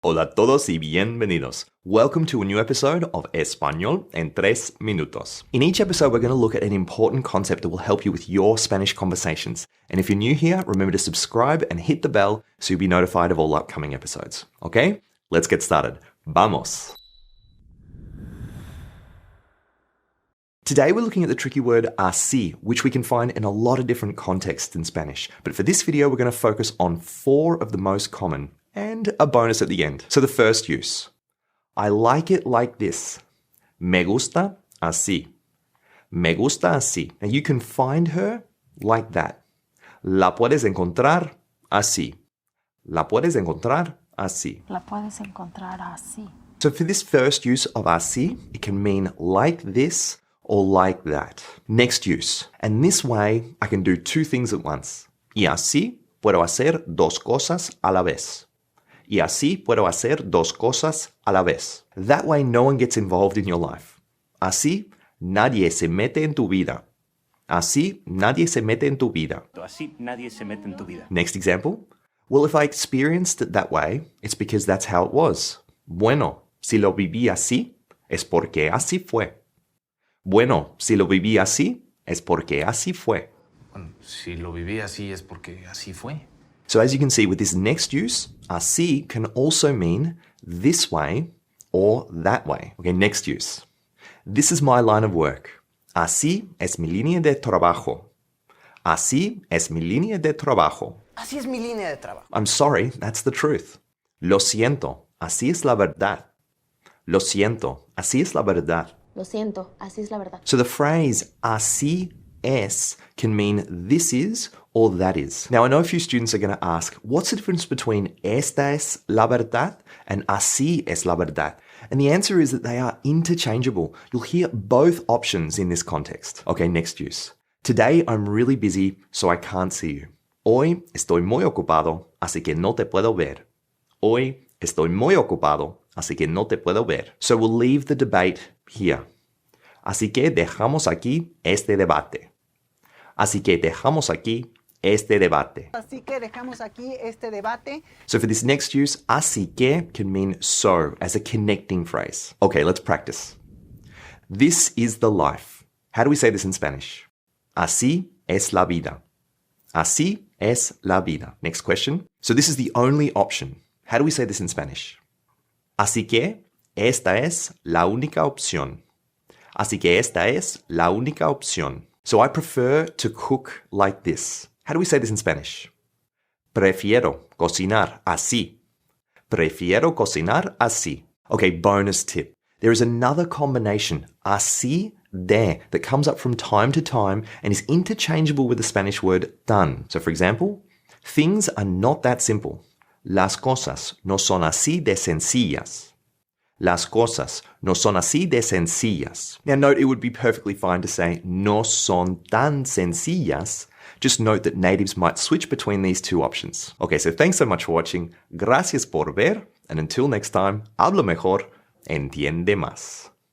Hola a todos y bienvenidos. Welcome to a new episode of Español en 3 minutos. In each episode, we're going to look at an important concept that will help you with your Spanish conversations. And if you're new here, remember to subscribe and hit the bell so you'll be notified of all upcoming episodes. Okay? Let's get started. Vamos! Today we're looking at the tricky word así, which we can find in a lot of different contexts in Spanish. But for this video, we're going to focus on 4 of the most common and a bonus at the end. So the first use. I like it like this. Me gusta así. Me gusta así. Now you can find her like that. La puedes encontrar así. La puedes encontrar así. La puedes encontrar así. So for this first use of así, it can mean like this or like that. Next use. And this way, I can do 2 things at once. Y así puedo hacer 2 cosas a la vez. Y así puedo hacer 2 cosas a la vez. That way, no one gets involved in your life. Así, nadie se mete en tu vida. Así, nadie se mete en tu vida. Así nadie se mete en tu vida. Next example. Well, if I experienced it that way, it's because that's how it was. Bueno, si lo viví así, es porque así fue. Bueno, si lo viví así, es porque así fue. Bueno, si lo viví así es porque así fue. So as you can see with this next use, así can also mean this way or that way. Okay, next use. This is my line of work. Así es mi línea de trabajo. Así es mi línea de trabajo. Así es mi línea de trabajo. I'm sorry, that's the truth. Lo siento, así es la verdad. Lo siento, así es la verdad. Lo siento, así es la verdad. So the phrase así es can mean this is or that is. Now, I know a few students are going to ask, what's the difference between esta es la verdad and así es la verdad? And the answer is that they are interchangeable. You'll hear both options in this context. Okay, next use. Today I'm really busy, so I can't see you. Hoy estoy muy ocupado, así que no te puedo ver. Hoy estoy muy ocupado, así que no te puedo ver. So we'll leave the debate here. Así que dejamos aquí este debate. Así que dejamos aquí este debate. Así que dejamos aquí este debate. So for this next use, así que can mean so as a connecting phrase. Okay, let's practice. This is the life. How do we say this in Spanish? Así es la vida. Así es la vida. Next question. So this is the only option. How do we say this in Spanish? Así que esta es la única opción. Así que esta es la única opción. So I prefer to cook like this. How do we say this in Spanish? Prefiero cocinar así. Prefiero cocinar así. Okay, bonus tip. There is another combination, así de, that comes up from time to time and is interchangeable with the Spanish word tan. So for example, things are not that simple. Las cosas no son así de sencillas. Las cosas no son así de sencillas. Now note, it would be perfectly fine to say no son tan sencillas. Just note that natives might switch between these 2 options. Okay, so thanks so much for watching. Gracias por ver. And until next time, habla mejor, entiende más.